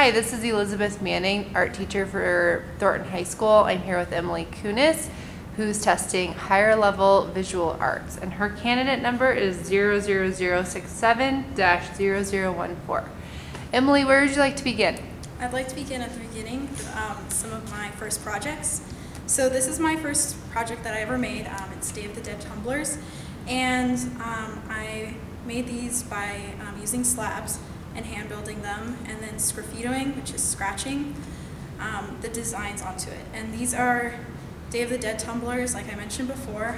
Hi, this is Elizabeth Manning, art teacher for Thornton High School. I'm here with Emily Cunis, who's testing higher level visual arts, and her candidate number is 00067-0014. Emily, where would you like to begin? I'd like to begin at the beginning with some of my first projects. So this is my first project that I ever made. It's Day of the Dead tumblers, and I made these by using slabs and hand building them, and then sgraffitoing, which is scratching the designs onto it. And these are Day of the Dead tumblers, like I mentioned before.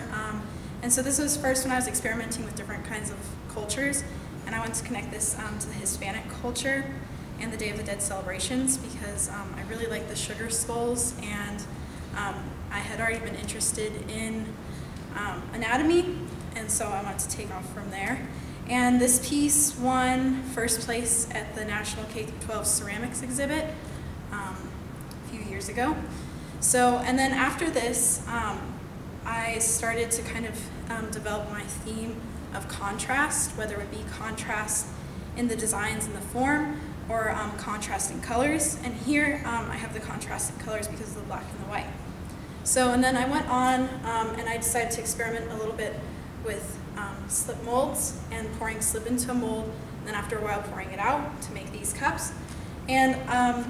And so this was first when I was experimenting with different kinds of cultures, and I wanted to connect this to the Hispanic culture and the Day of the Dead celebrations, because I really like the sugar skulls, and I had already been interested in anatomy, and so I wanted to take off from there. And this piece won first place at the National K-12 Ceramics exhibit a few years ago. So, and then after this, I started to kind of develop my theme of contrast, whether it be contrast in the designs and the form, or contrast in colors. And here I have the contrast in colors because of the black and the white. So, and then I went on and I decided to experiment a little bit with slip molds and pouring slip into a mold, and then after a while pouring it out to make these cups. And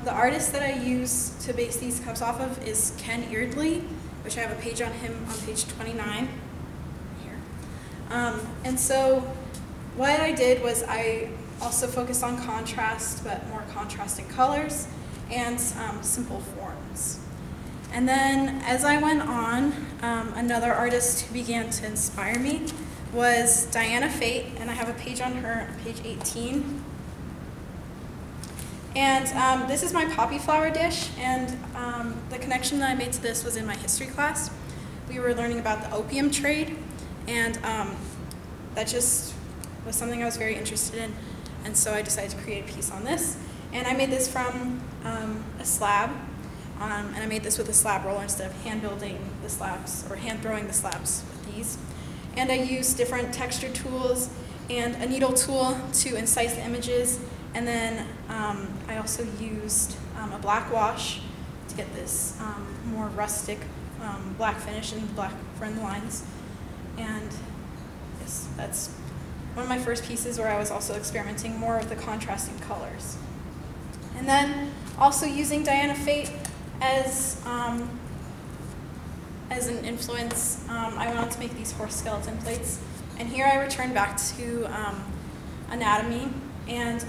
the artist that I use to base these cups off of is Ken Eardley, which I have a page on him on page 29 here. And so what I did was I also focused on contrast, but more contrasting colors and simple forms. And then as I went on, another artist who began to inspire me was Diana Fate, and I have a page on her, page 18. And this is my poppy flower dish, and the connection that I made to this was in my history class. We were learning about the opium trade, and that just was something I was very interested in, and so I decided to create a piece on this. And I made this from a slab, and I made this with a slab roller instead of hand building the slabs, or hand throwing the slabs with these. And I used different texture tools and a needle tool to incise the images. And then I also used a black wash to get this more rustic black finish and black front lines. And yes, that's one of my first pieces where I was also experimenting more with the contrasting colors. And then also using Diana Fate as an influence, I went on to make these horse skeleton plates. And here I returned back to anatomy. And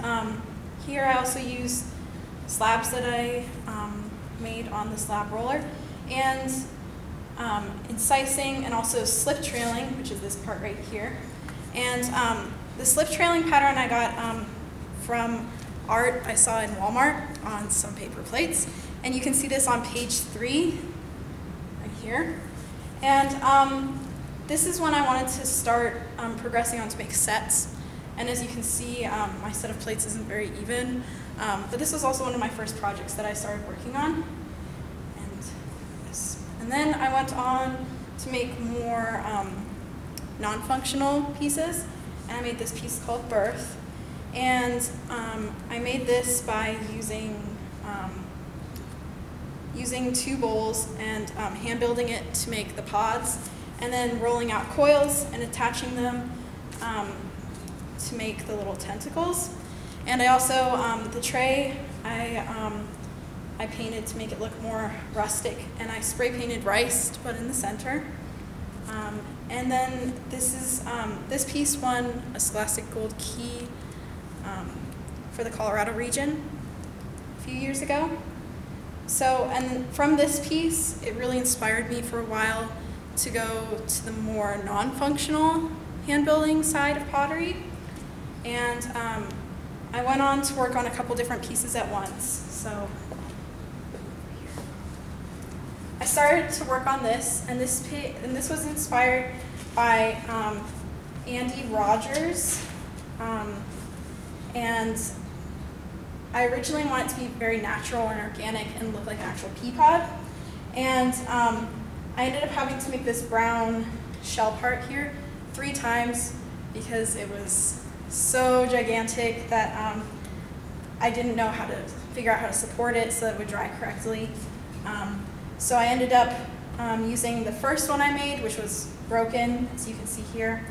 here I also used slabs that I made on the slab roller, and incising and also slip trailing, which is this part right here. And the slip trailing pattern I got from art I saw in Walmart on some paper plates. And you can see this on page 3. Here. And this is when I wanted to start progressing on to make sets. And as you can see, my set of plates isn't very even. But this was also one of my first projects that I started working on. And then I went on to make more non-functional pieces. And I made this piece called Birth. And I made this by using two bowls and hand building it to make the pods, and then rolling out coils and attaching them to make the little tentacles. And I also, the tray, I painted to make it look more rustic, and I spray painted rice to put in the center. And then this piece won a Scholastic Gold Key for the Colorado region a few years ago. So, and from this piece, it really inspired me for a while to go to the more non-functional hand building side of pottery. And I went on to work on a couple different pieces at once. So I started to work on this, and this was inspired by Andy Rogers. And I originally wanted it to be very natural and organic and look like an actual pea pod. And I ended up having to make this brown shell part here 3 times because it was so gigantic that I didn't know how to figure out how to support it so that it would dry correctly. So I ended up using the first one I made, which was broken, as you can see here.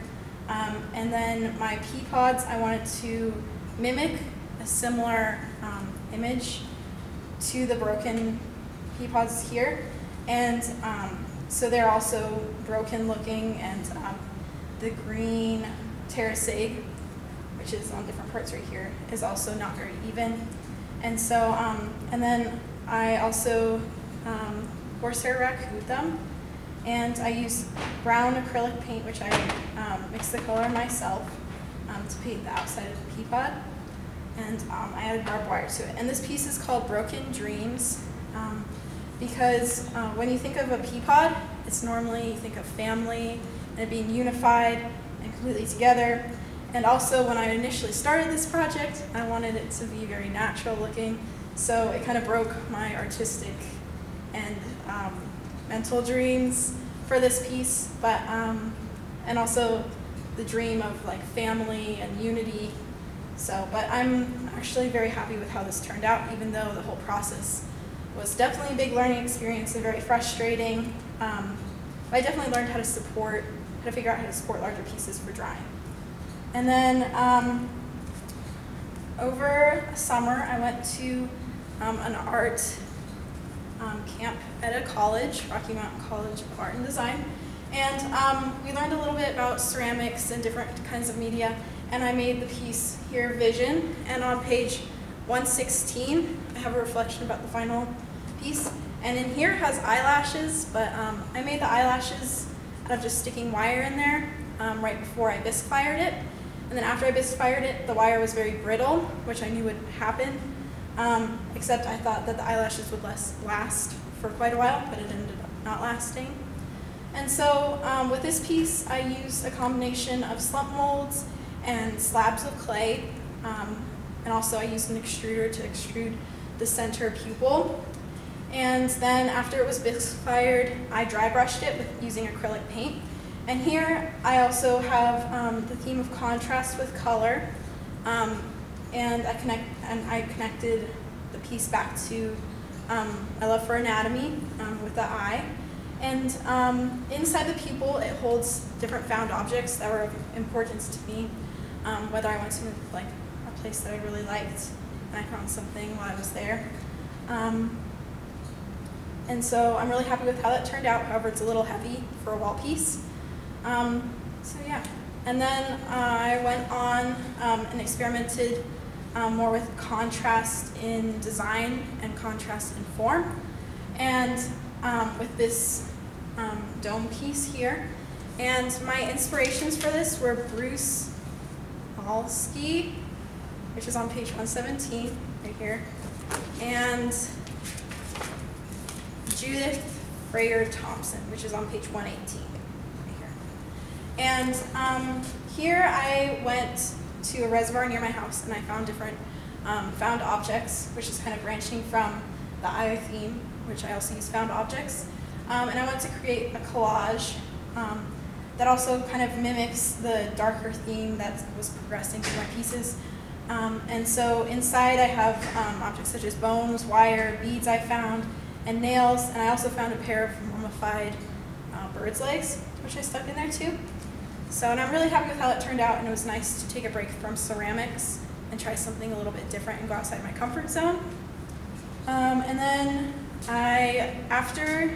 And then my pea pods, I wanted to mimic a similar image to the broken pea pods here. And so they're also broken looking, and the green terrace egg, which is on different parts right here, is also not very even. And so, and then I also horsehair raccooed them, and I used brown acrylic paint, which I mixed the color myself to paint the outside of the pea pod, and I added barbed wire to it. And this piece is called Broken Dreams, because when you think of a pea pod, it's normally, you think of family and it being unified and completely together. And also, when I initially started this project, I wanted it to be very natural looking, so it kind of broke my artistic and mental dreams for this piece, but and also the dream of like family and unity. So, but I'm actually very happy with how this turned out, even though the whole process was definitely a big learning experience and very frustrating. But I definitely learned how to figure out how to support larger pieces for drying. And then over summer, I went to an art camp at a college, Rocky Mountain College of Art and Design. And we learned a little bit about ceramics and different kinds of media. And I made the piece here, Vision. And on page 116, I have a reflection about the final piece. And in here it has eyelashes, but I made the eyelashes out of just sticking wire in there right before I bisque fired it. And then after I bisque fired it, the wire was very brittle, which I knew would happen, except I thought that the eyelashes would last for quite a while, but it ended up not lasting. And so with this piece, I used a combination of slump molds and slabs of clay, and also I used an extruder to extrude the center pupil. And then after it was bisque fired, I dry brushed it with using acrylic paint. And here I also have the theme of contrast with color, and I connected the piece back to my love for anatomy with the eye. And inside the pupil, it holds different found objects that were of importance to me, whether I went to like a place that I really liked and I found something while I was there. And so I'm really happy with how that turned out. However, it's a little heavy for a wall piece. So yeah, and then I went on and experimented more with contrast in design and contrast in form, and with this dome piece here. And my inspirations for this were Bruce Halsky, which is on page 117 right here, and Judith Freyer Thompson, which is on page 118. And here I went to a reservoir near my house, and I found different found objects, which is kind of branching from the eye theme, which I also use found objects. And I wanted to create a collage that also kind of mimics the darker theme that was progressing through my pieces. And so inside I have objects such as bones, wire, beads I found, and nails, and I also found a pair of mummified bird's legs, which I stuck in there too. So, and I'm really happy with how it turned out, and it was nice to take a break from ceramics and try something a little bit different and go outside my comfort zone. And then after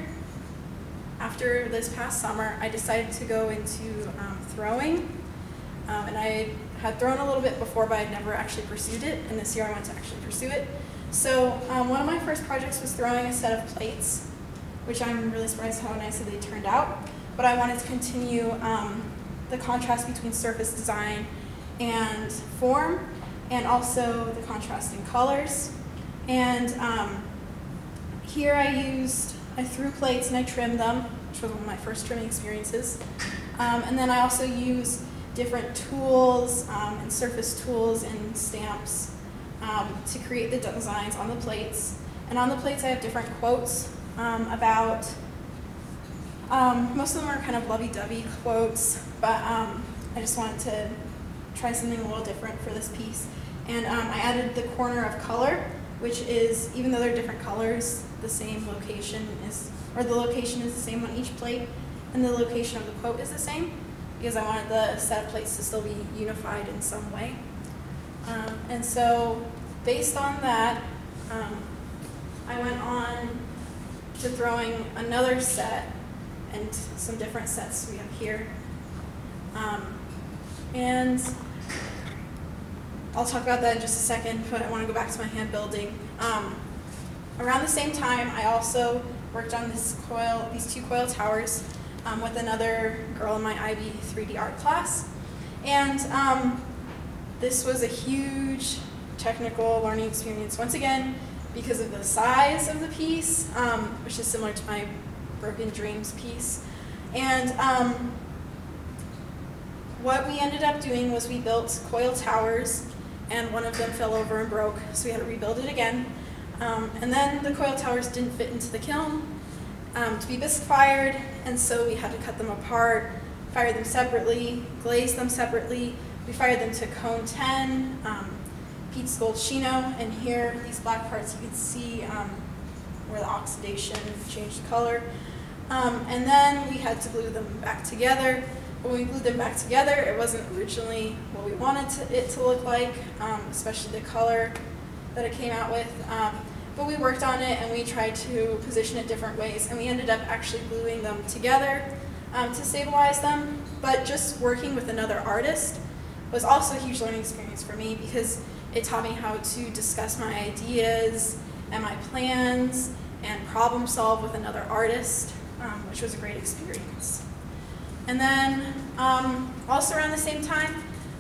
this past summer, I decided to go into throwing. And I had thrown a little bit before, but I'd never actually pursued it, and this year I went to actually pursue it. So one of my first projects was throwing a set of plates, which I'm really surprised how nicely they turned out. But I wanted to continue the contrast between surface design and form, and also the contrast in colors. And here I threw plates and I trimmed them, which was one of my first trimming experiences. And then I also used different tools and surface tools and stamps to create the designs on the plates. And on the plates I have different quotes about, most of them are kind of lovey-dovey quotes, but I just wanted to try something a little different for this piece. And I added the corner of color, which is, even though they're different colors, the same location is, or the location is the same on each plate, and the location of the quote is the same, because I wanted the set of plates to still be unified in some way. And so, based on that, I went on to throwing another set and some different sets we have here. And I'll talk about that in just a second, but I want to go back to my hand building. Around the same time, I also worked on these two coil towers with another girl in my IB 3D art class. And this was a huge technical learning experience, once again, because of the size of the piece, which is similar to my Broken Dreams piece. And what we ended up doing was we built coil towers, and one of them fell over and broke, so we had to rebuild it again. And then the coil towers didn't fit into the kiln to be bisque fired, and so we had to cut them apart, fire them separately, glaze them separately. We fired them to cone 10, Pete's Gold Chino, and here, these black parts, you can see where the oxidation changed color. And then we had to glue them back together. When we glued them back together, it wasn't originally what we wanted it to look like, especially the color that it came out with. But we worked on it and we tried to position it different ways, and we ended up actually gluing them together to stabilize them. But just working with another artist was also a huge learning experience for me, because it taught me how to discuss my ideas and my plans and problem solve with another artist, which was a great experience. And then also around the same time,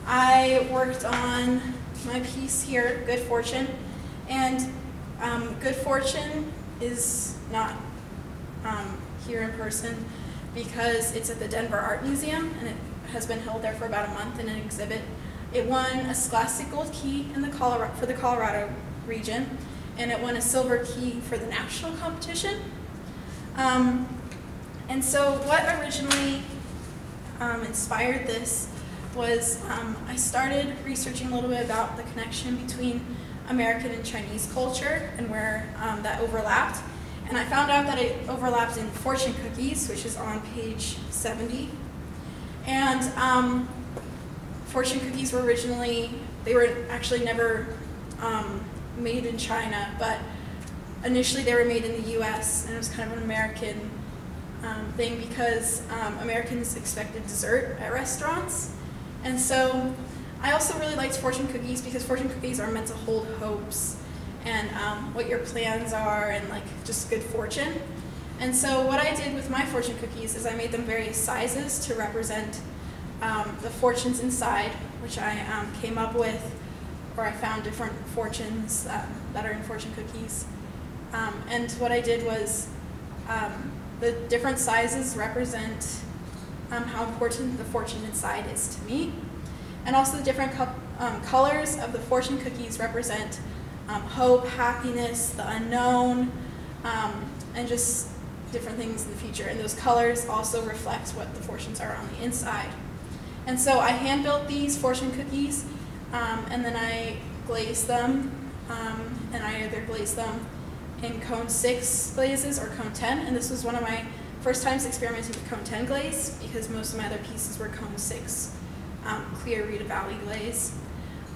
I worked on my piece here, Good Fortune. And Good Fortune is not here in person because it's at the Denver Art Museum, and it has been held there for about a month in an exhibit. It won a Scholastic Gold Key in for the Colorado region, and it won a silver key for the national competition. And so what originally inspired this was I started researching a little bit about the connection between American and Chinese culture and where that overlapped. And I found out that it overlapped in fortune cookies, which is on page 70. And fortune cookies were originally, they were actually never made in China, but initially they were made in the US, and it was kind of an American thing because Americans expected dessert at restaurants. And so I also really liked fortune cookies because fortune cookies are meant to hold hopes and what your plans are and like just good fortune. And so what I did with my fortune cookies is I made them various sizes to represent the fortunes inside, which I came up with, or I found different fortunes that are in fortune cookies. And what I did was the different sizes represent how important the fortune inside is to me. And also the different colors of the fortune cookies represent hope, happiness, the unknown, and just different things in the future. And those colors also reflect what the fortunes are on the inside. And so I hand built these fortune cookies, and then I glazed them, and I either glazed them in cone 6 glazes or cone 10, and this was one of my first times experimenting with cone 10 glaze because most of my other pieces were cone 6 clear Rita Valley glaze.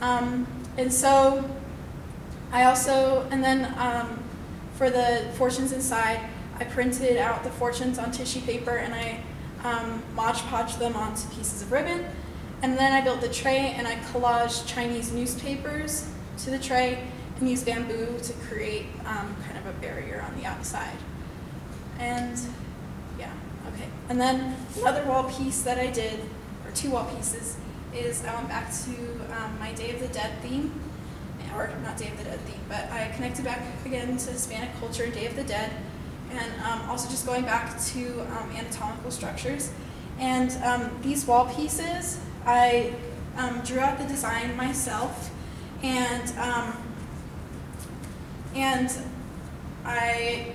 And so I also, and then for the fortunes inside, I printed out the fortunes on tissue paper and I Mod Podged them onto pieces of ribbon. And then I built the tray and I collaged Chinese newspapers to the tray and used bamboo to create kind of a barrier on the outside. And yeah, okay. And then another wall piece that I did, or 2 wall pieces, is I went back to my Day of the Dead theme, or not Day of the Dead theme, but I connected back again to Hispanic culture and Day of the Dead, and also just going back to anatomical structures. And these wall pieces, I drew out the design myself, and I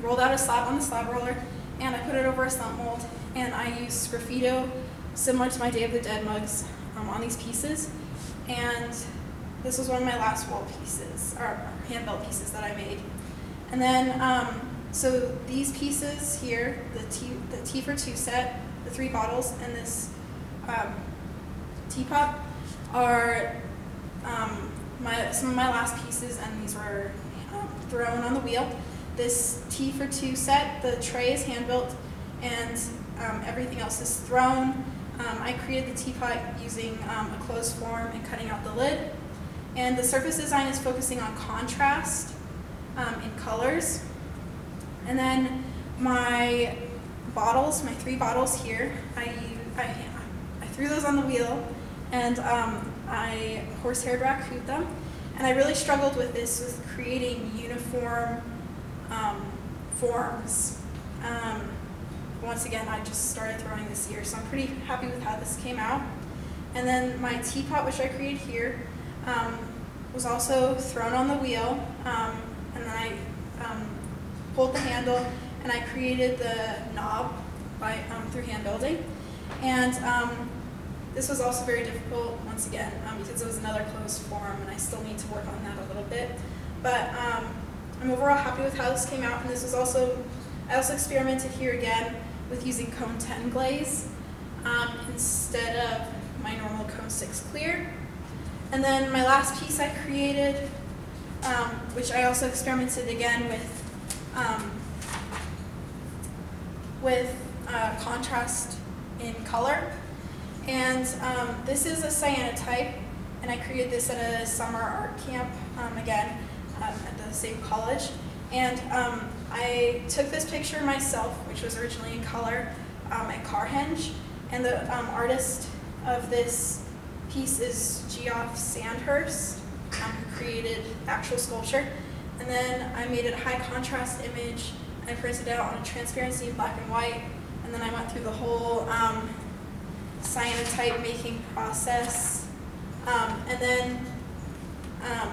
rolled out a slab on the slab roller, and I put it over a slump mold, and I used Sgraffito, similar to my Day of the Dead mugs, on these pieces. And this was one of my last wall pieces, or hand-built pieces that I made. And then, so these pieces here, the T for 2 set, the 3 bottles, and this teapot are some of my last pieces, and these were thrown on the wheel. This T for 2 set, the tray is hand-built, and everything else is thrown. I created the teapot using a closed form and cutting out the lid. And the surface design is focusing on contrast in colors. And then my bottles, my 3 bottles here, I threw those on the wheel, and I horse-haired raccooned them. And I really struggled with this, with creating uniform forms. Once again, I just started throwing this year, so I'm pretty happy with how this came out. And then my teapot, which I created here, was also thrown on the wheel, and then I pulled the handle, and I created the knob through hand building. And this was also very difficult, once again, because it was another closed form, and I still need to work on that a little bit. But I'm overall happy with how this came out, and this was also, I also experimented here again with using cone 10 glaze instead of my normal cone 6 clear. And then my last piece I created, which I also experimented again with contrast in color. And this is a cyanotype, and I created this at a summer art camp, again, at the same college. And I took this picture myself, which was originally in color, at Carhenge. And the artist of this piece is Geoff Sandhurst, who created the actual sculpture. And then I made it a high contrast image, and I printed it out on a transparency in black and white. And then I went through the whole cyanotype making process. And then I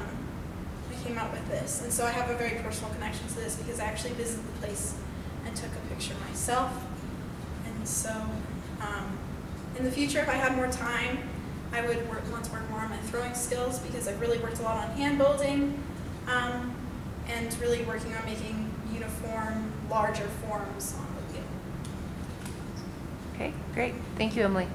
came out with this. And so I have a very personal connection to this because I actually visited the place and took a picture myself. And so in the future, if I had more time, I would want to work more on my throwing skills because I've really worked a lot on hand building and really working on making uniform, larger forms on the wheel. Okay, great. Thank you, Emily.